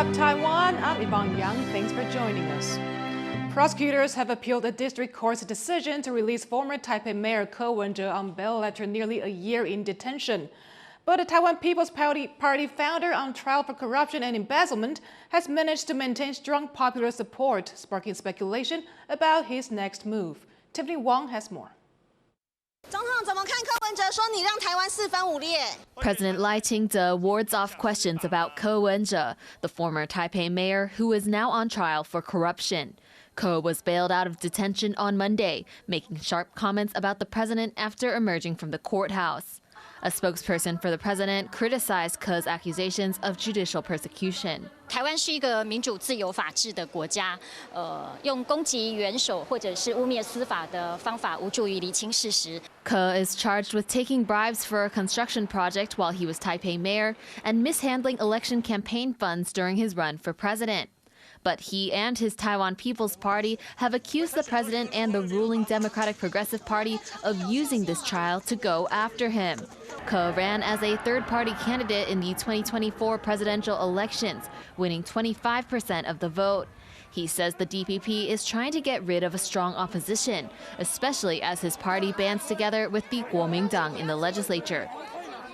Up Taiwan, I'm Yvonne. Thanks for joining us. Prosecutors have appealed a district court's decision to release former Taipei Mayor Wen-je on bail after nearly a year in detention. But the Taiwan People's Party founder on trial for corruption and embezzlement has managed to maintain strong popular support, sparking speculation about his next move. Tiffany Wang has more. President Lai Ching-te wards off questions about Wen-je, the former Taipei mayor who is now on trial for corruption. Ko was bailed out of detention on Monday, making sharp comments about the president after emerging from the courthouse. A spokesperson for the president criticized Ko's accusations of judicial persecution. 台湾是一个民主自由法治的国家，用攻击元首或者是污蔑司法的方法无助于厘清事实。 Ko is charged with taking bribes for a construction project while he was Taipei mayor and mishandling election campaign funds during his run for president. But he and his Taiwan People's Party have accused the president and the ruling Democratic Progressive Party of using this trial to go after him. Ko ran as a third-party candidate in the 2024 presidential elections, winning 25% of the vote. He says the DPP is trying to get rid of a strong opposition, especially as his party bands together with the Kuomintang in the legislature.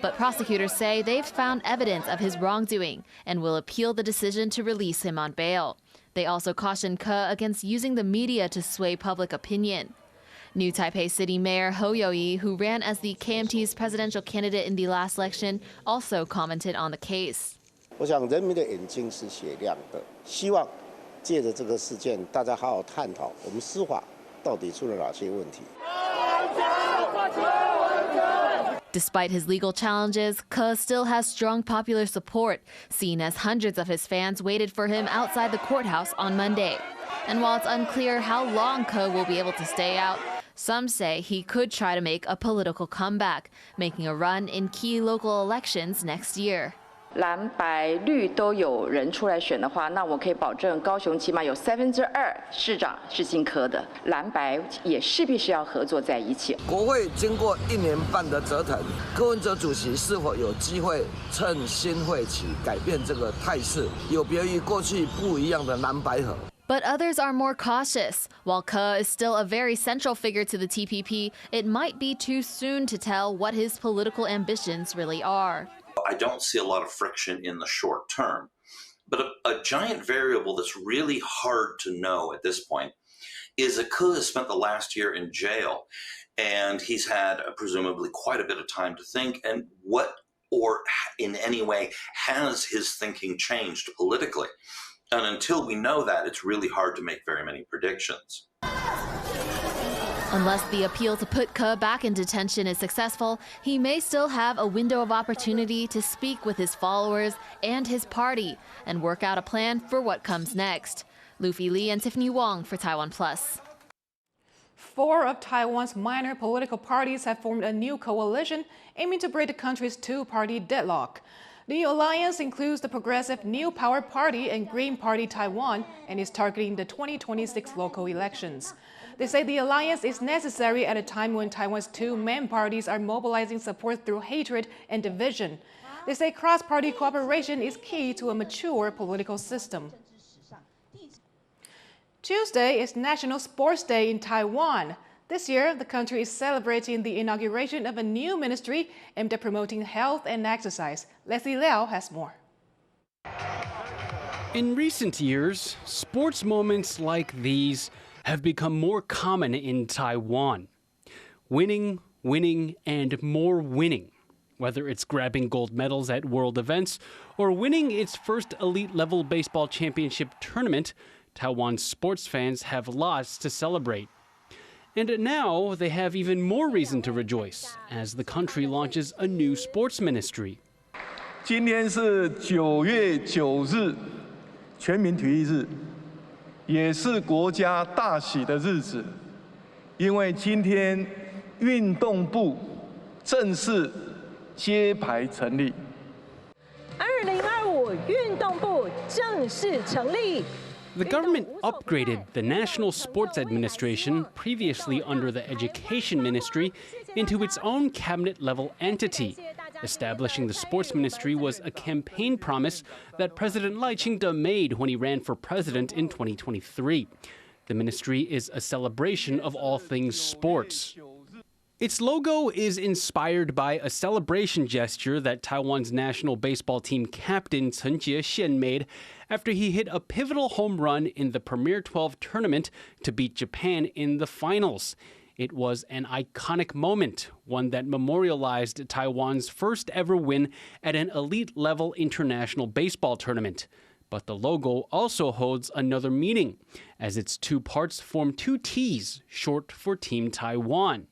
But prosecutors say they've found evidence of his wrongdoing and will appeal the decision to release him on bail. They also cautioned Ko against using the media to sway public opinion. New Taipei City Mayor Hou You-yi, who ran as the KMT's presidential candidate in the last election, also commented on the case. 我想人民的眼睛是雪亮的，希望借着这个事件，大家好好探讨我们司法到底出了哪些问题。 Despite his legal challenges, Ko still has strong popular support, seen as hundreds of his fans waited for him outside the courthouse on Monday. And while it's unclear how long Ko will be able to stay out, some say he could try to make a political comeback, making a run in key local elections next year. 蓝白绿都有人出来选的话，那我可以保证高雄起码有2%市长是姓柯的，蓝白也势必是要合作在一起。国会经过1年半的折腾，柯文哲主席是否有机会趁新会期改变这个态势，有别于过去不一样的蓝白合？ But others are more cautious. While Ko is still a very central figure to the TPP, it might be too soon to tell what his political ambitions really are. I don't see a lot of friction in the short term. But a giant variable that's really hard to know at this point is that Ko has spent the last year in jail, and he's had presumably quite a bit of time to think. And what, or in any way, has his thinking changed politically? And until we know that, it's really hard to make very many predictions. Unless the appeal to put Ko back in detention is successful, he may still have a window of opportunity to speak with his followers and his party and work out a plan for what comes next. Luffy Li and Tiffany Wang for TaiwanPlus. 4 of Taiwan's minor political parties have formed a new coalition aiming to break the country's two-party deadlock. The new alliance includes the progressive New Power Party and Green Party Taiwan and is targeting the 2026 local elections. They say the alliance is necessary at a time when Taiwan's two main parties are mobilizing support through hatred and division. They say cross-party cooperation is key to a mature political system. Tuesday is National Sports Day in Taiwan. This year, the country is celebrating the inauguration of a new ministry aimed at promoting health and exercise. Leslie Liao has more. In recent years, sports moments like these have become more common in Taiwan. Winning, winning, and more winning. Whether it's grabbing gold medals at world events or winning its first elite-level baseball championship tournament, Taiwan's sports fans have lots to celebrate. And now they have even more reason to rejoice as the country launches a new sports ministry. 今天是9月9日，全民体育日，也是国家大喜的日子，因为今天运动部正式揭牌成立。2025运动部正式成立。 The government upgraded the National Sports Administration, previously under the Education Ministry, into its own cabinet-level entity. Establishing the sports ministry was a campaign promise that President Lai Ching-te made when he ran for president in 2023. The ministry is a celebration of all things sports. Its logo is inspired by a celebration gesture that Taiwan's national baseball team captain Chen-je made after he hit a pivotal home run in the Premier 12 tournament to beat Japan in the finals. It was an iconic moment, one that memorialized Taiwan's first ever win at an elite-level international baseball tournament. But the logo also holds another meaning, as its two parts form two T's, short for Team Taiwan.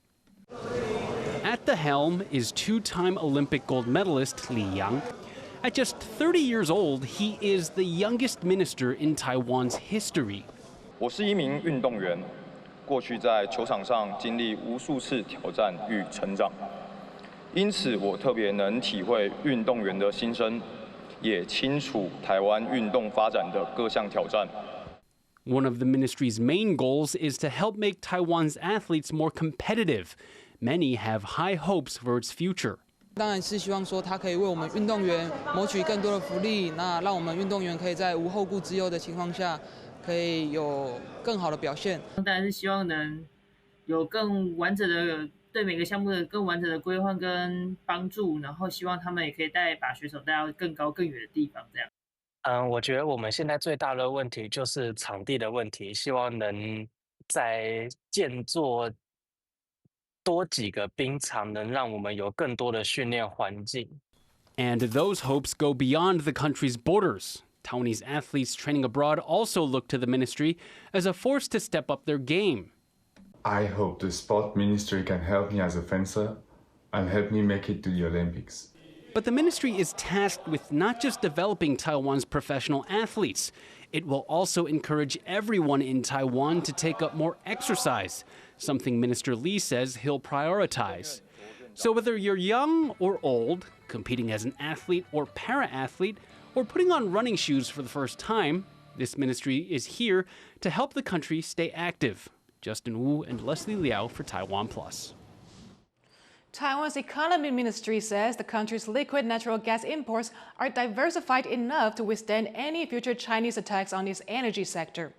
At the helm is two-time Olympic gold medalist Li Yang. At just 30 years old, he is the youngest minister in Taiwan's history. 我是一名运动员，过去在球场上经历无数次挑战与成长，因此我特别能体会运动员的心声，也清楚台湾运动发展的各项挑战。 One of the ministry's main goals is to help make Taiwan's athletes more competitive. Many have high hopes for its future. 当然是希望说，它可以为我们运动员谋取更多的福利，那让我们运动员可以在无后顾之忧的情况下，可以有更好的表现。当然是希望能有更完整的对每个项目的更完整的规划跟帮助，然后希望他们也可以把选手带到更高更远的地方，这样。我觉得我们现在最大的问题就是场地的问题，希望能再建作多几个冰场，能让我们有更多的训练环境。And those hopes go beyond the country's borders. Taiwanese athletes training abroad also look to the ministry as a force to step up their game. I hope the sport ministry can help me as a fencer and help me make it to the Olympics. But the ministry is tasked with not just developing Taiwan's professional athletes. It will also encourage everyone in Taiwan to take up more exercise, something Minister Li says he'll prioritize. So whether you're young or old, competing as an athlete or para-athlete, or putting on running shoes for the first time, this ministry is here to help the country stay active. Justin Wu and Leslie Liao for TaiwanPlus. Taiwan's economy ministry says the country's liquid natural gas imports are diversified enough to withstand any future Chinese attacks on its energy sector.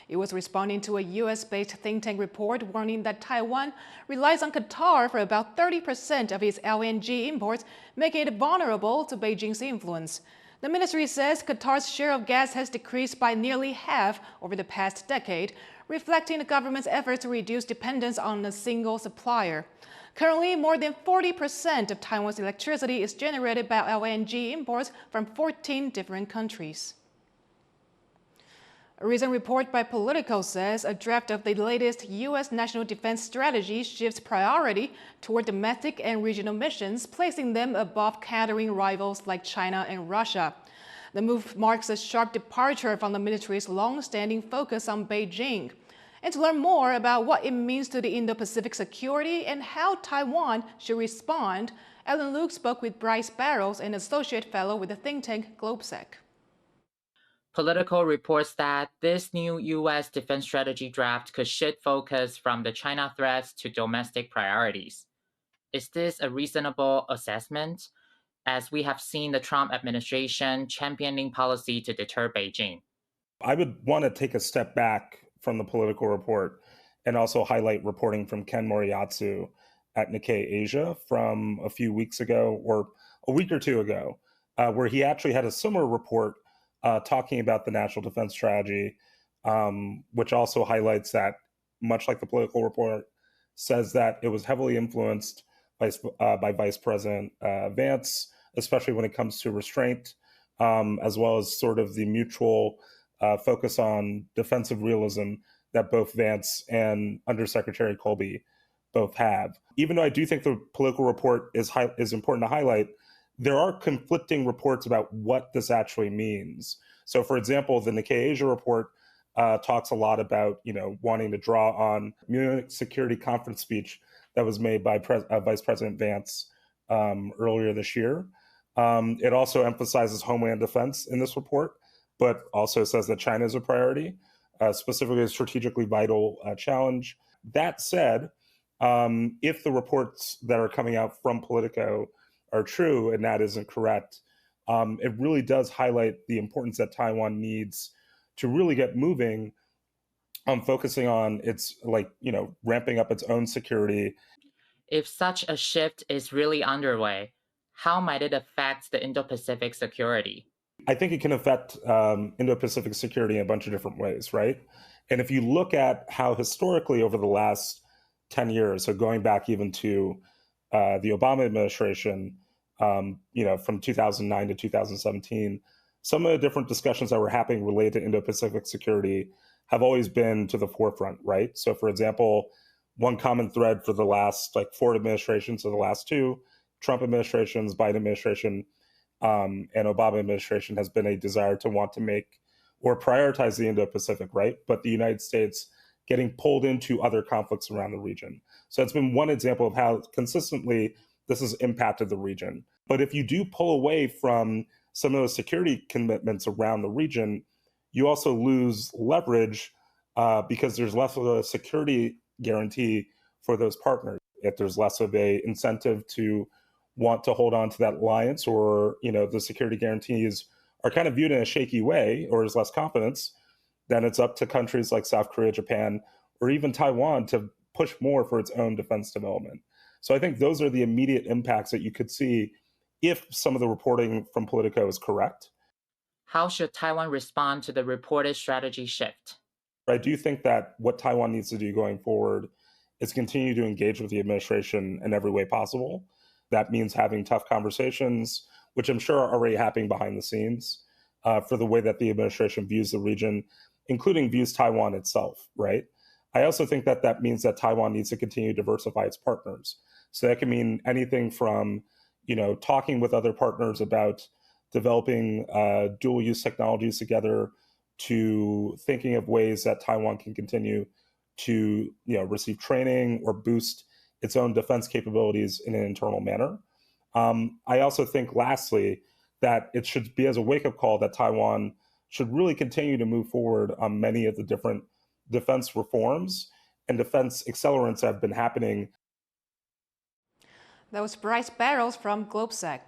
It was responding to a U.S.-based think tank report warning that Taiwan relies on Qatar for about 30% of its LNG imports, making it vulnerable to Beijing's influence. The ministry says Qatar's share of gas has decreased by nearly half over the past decade, reflecting the government's efforts to reduce dependence on a single supplier. Currently, more than 40% of Taiwan's electricity is generated by LNG imports from 14 different countries. A recent report by Politico says a draft of the latest U.S. national defense strategy shifts priority toward domestic and regional missions, placing them above countering rivals like China and Russia. The move marks a sharp departure from the military's long-standing focus on Beijing. And to learn more about what it means to the Indo-Pacific security and how Taiwan should respond, Ellen Luke spoke with Bryce Barrows, an associate fellow with the think tank GlobeSec. Politico reports that this new U.S. defense strategy draft could shift focus from the China threats to domestic priorities. Is this a reasonable assessment, as we have seen the Trump administration championing policy to deter Beijing? I would want to take a step back from the Politico report and also highlight reporting from Ken Moriatsu at Nikkei Asia from a few weeks ago, or a week or two ago, where he actually had a similar report talking about the national defense strategy, which also highlights that, much like the Politico report, says that it was heavily influenced by Vice President Vance, especially when it comes to restraint, as well as sort of the mutual focus on defensive realism that both Vance and Undersecretary Colby both have. Even though I do think the Politico report is important to highlight, there are conflicting reports about what this actually means. So, for example, the Nikkei Asia report talks a lot about, wanting to draw on Munich Security Conference speech that was made by Vice President Vance earlier this year. It also emphasizes homeland defense in this report, but also says that China is a priority, specifically a strategically vital challenge. That said, if the reports that are coming out from Politico are true and that isn't correct, it really does highlight the importance that Taiwan needs to really get moving on focusing on its, ramping up its own security. If such a shift is really underway, how might it affect the Indo-Pacific security? I think it can affect Indo-Pacific security in a bunch of different ways, right? And if you look at how historically over the last 10 years, so going back even to the Obama administration, from 2009 to 2017, some of the different discussions that were happening related to Indo-Pacific security have always been to the forefront, right? So for example, one common thread for the last four administrations, so the last two, Trump administrations, Biden administration, and Obama administration, has been a desire to want to make or prioritize the Indo-Pacific, right? But the United States getting pulled into other conflicts around the region. So it's been one example of how consistently this has impacted the region. But if you do pull away from some of those security commitments around the region, you also lose leverage because there's less of a security guarantee for those partners. If there's less of a incentive to want to hold on to that alliance, or the security guarantees are kind of viewed in a shaky way, or there's less confidence, then it's up to countries like South Korea, Japan, or even Taiwan to push more for its own defense development. So I think those are the immediate impacts that you could see if some of the reporting from Politico is correct. How should Taiwan respond to the reported strategy shift? I do think that what Taiwan needs to do going forward is continue to engage with the administration in every way possible. That means having tough conversations, which I'm sure are already happening behind the scenes, for the way that the administration views the region, including views Taiwan itself, right? I also think that that means that Taiwan needs to continue to diversify its partners. So that can mean anything from, talking with other partners about developing dual-use technologies together, to thinking of ways that Taiwan can continue to, receive training or boost its own defense capabilities in an internal manner. I also think, lastly, that it should be as a wake-up call that Taiwan should really continue to move forward on many of the different defense reforms and defense accelerants that have been happening. That was Bryce Barrows from GlobeSec.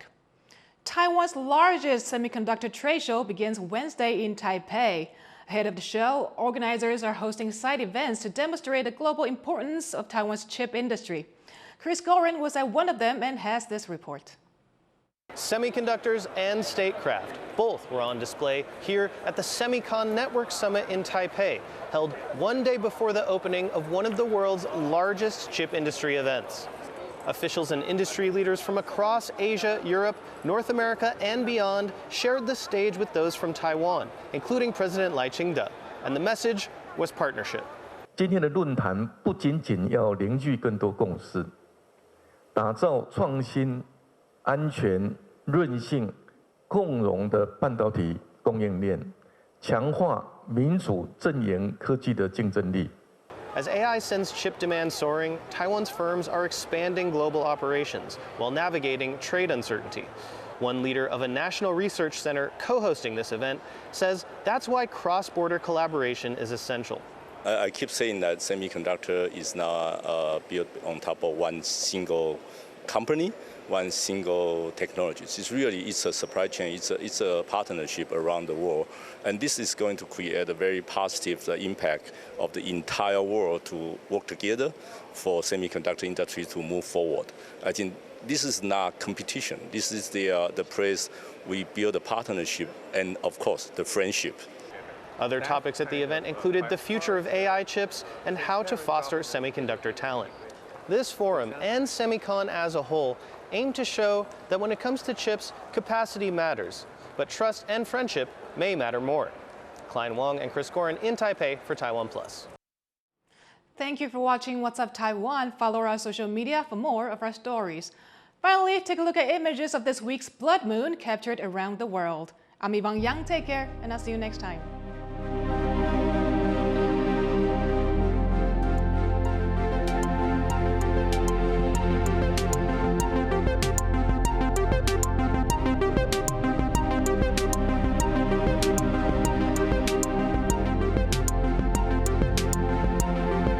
Taiwan's largest semiconductor trade show begins Wednesday in Taipei. Ahead of the show, organizers are hosting side events to demonstrate the global importance of Taiwan's chip industry. Chris Gorin was at one of them and has this report. Semiconductors and statecraft, both were on display here at the Semicon Network Summit in Taipei, held one day before the opening of one of the world's largest chip industry events. Officials and industry leaders from across Asia, Europe, North America, and beyond shared the stage with those from Taiwan, including President Lai Ching-te, and the message was partnership. 今天的论坛不仅仅要凝聚更多共识，打造创新、安全、韧性、共融的半导体供应链，强化民主阵营科技的竞争力。 As AI sends chip demand soaring, Taiwan's firms are expanding global operations while navigating trade uncertainty. One leader of a national research center co-hosting this event says that's why cross-border collaboration is essential. I keep saying that semiconductor is not built on top of one single company, one single technology. It's a supply chain, it's a partnership around the world. And this is going to create a very positive impact of the entire world to work together for semiconductor industry to move forward. I think this is not competition. This is the place we build a partnership and, of course, the friendship. Other topics at the event included the future of AI chips and how to foster semiconductor talent. This forum and Semicon as a whole aim to show that when it comes to chips, capacity matters, but trust and friendship may matter more. Klein Wong and Chris Gorin in Taipei for TaiwanPlus. Thank you for watching What's Up Taiwan. Follow our social media for more of our stories. Finally, take a look at images of this week's blood moon captured around the world. I'm Yvonne Yang. Take care, and I'll see you next time.